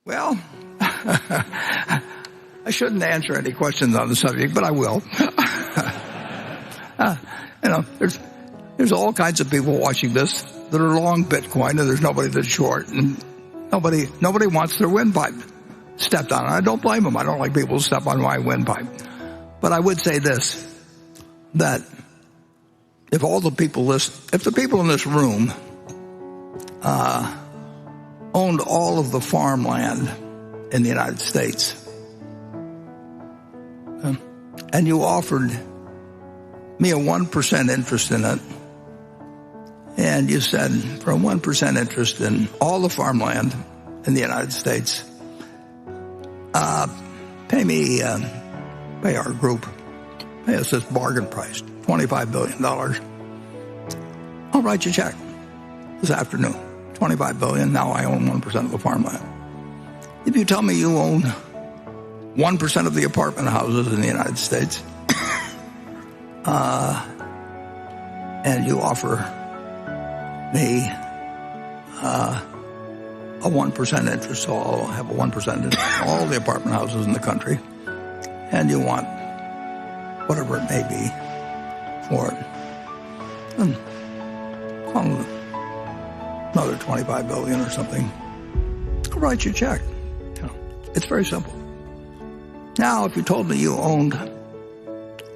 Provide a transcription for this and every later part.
Well, I shouldn't answer any questions on the subject, but I will. There's all kinds of people watching this that are long Bitcoin, and there's nobody that's short, and nobody wants their windpipe stepped on. I don't blame them. I don't like people who step on my windpipe. But I would say this, that if the people in this room owned all of the farmland in the United States, and you offered me a 1% interest in it, and you said, for a 1% interest in all the farmland in the United States, pay our group, pay us this bargain price, $25 billion. I'll write you a check this afternoon, $25 billion, now I own 1% of the farmland. If you tell me you own 1% of the apartment houses in the United States, and you offer me a 1% interest, so I'll have a 1% interest in all the apartment houses in the country, and you want whatever it may be for it, then call it another $25 billion or something. I'll write you a check. It's very simple. Now, if you told me you owned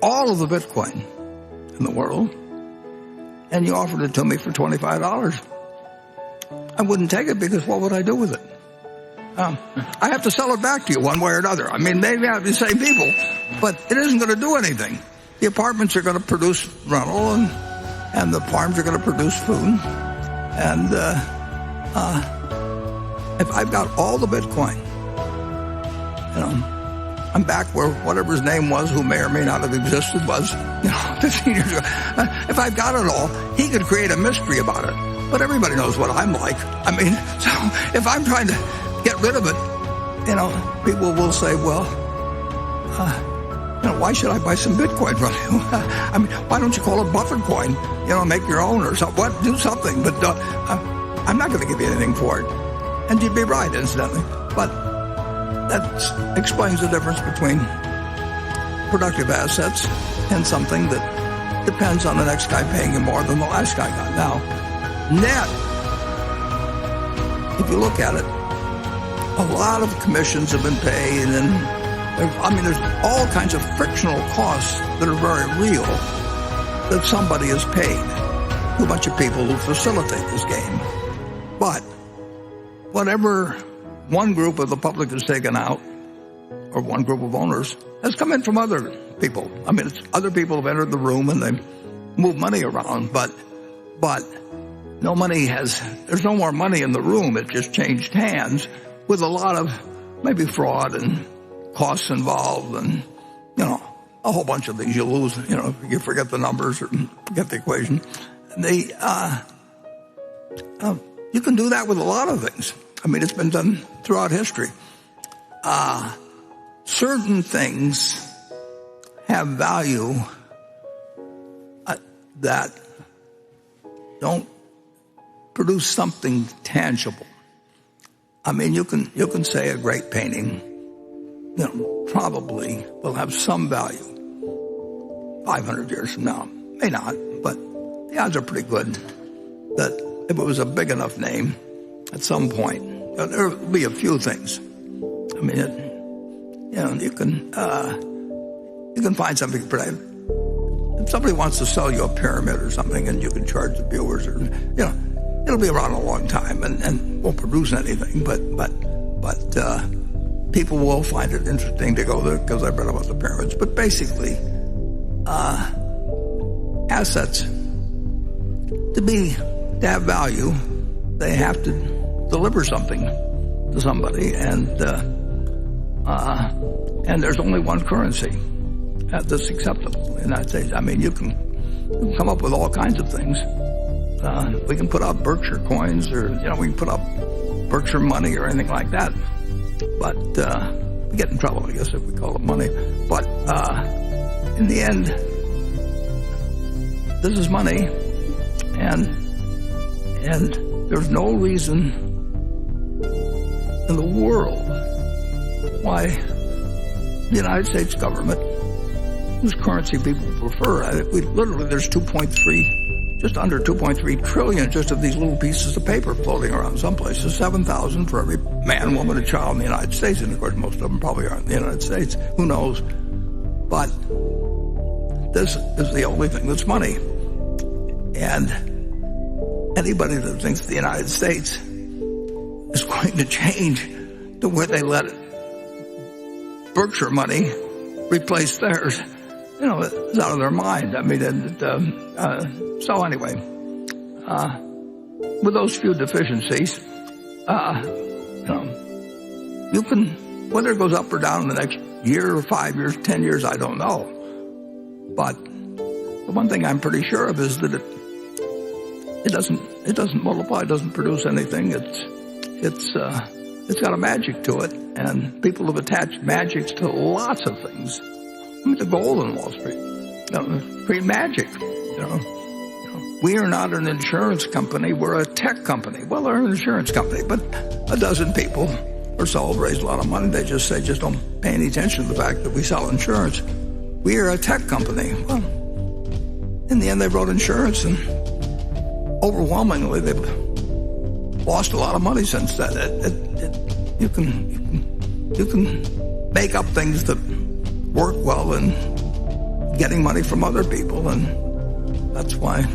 all of the Bitcoin in the world, and you offered it to me for $25, I wouldn't take it, because what would I do with it? I have to sell it back to you one way or another. I mean, maybe I have the same people, but it isn't going to do anything. The apartments are going to produce rental, and the farms are going to produce food. And if I've got all the Bitcoin, I'm back where whatever his name was, who may or may not have existed, was 15 years ago. If I've got it all, he could create a mystery about it. But everybody knows what I'm like. I mean, so if I'm trying to get rid of it, people will say, well, why should I buy some Bitcoin from you? I mean, why don't you call it Buffett coin? Make your own or something. Do something. But I'm not going to give you anything for it. And you'd be right, incidentally. But that explains the difference between productive assets and something that depends on the next guy paying you more than the last guy got. Now, net, if you look at it, a lot of commissions have been paid, and there's all kinds of frictional costs that are very real that somebody has paid to a bunch of people who facilitate this game. But whatever one group of the public has taken out, or one group of owners, has come in from other people. I mean, other people have entered the room and they move money around, but no money there's no more money in the room. It just changed hands with a lot of maybe fraud and costs involved, and a whole bunch of things you lose. You forget the numbers or forget the equation. You can do that with a lot of things. I mean, it's been done throughout history. Certain things have value that don't produce something tangible. I mean, you can say a great painting, probably will have some value 500 years from now. May not, but the odds are pretty good that if it was a big enough name, at some point, there will be a few things. I mean, you can find something pretty. If somebody wants to sell you a pyramid or something, and you can charge the viewers, or it'll be around a long time and won't produce anything. But people will find it interesting to go there because I've read about the pyramids. But basically, assets to have value, they have to deliver something to somebody, and there's only one currency that's acceptable in the United States. I mean, you can come up with all kinds of things. We can put out Berkshire coins, or we can put up Berkshire money or anything like that. But we get in trouble, I guess, if we call it money. But in the end, this is money, and there's no reason in the world why the United States government, whose currency people prefer, there's just under 2.3 trillion just of these little pieces of paper floating around some places, 7,000 for every man, woman, and child in the United States. And of course, most of them probably aren't in the United States. Who knows? But this is the only thing that's money. And anybody that thinks the United States is going to change the way they let Berkshire money replace theirs, is out of their mind. I mean, so anyway, with those few deficiencies, you can, whether it goes up or down in the next year or 5 years, 10 years, I don't know. But the one thing I'm pretty sure of is that it doesn't multiply, it doesn't produce anything. It's got a magic to it, and people have attached magics to lots of things. I mean, the gold in Wall Street, create magic. We are not an insurance company; we're a tech company. Well, they're an insurance company, but a dozen people or so raise a lot of money. They just don't pay any attention to the fact that we sell insurance. We are a tech company. Well, in the end, they wrote insurance, and overwhelmingly, they've lost a lot of money since then. You can make up things that work well in getting money from other people, and that's why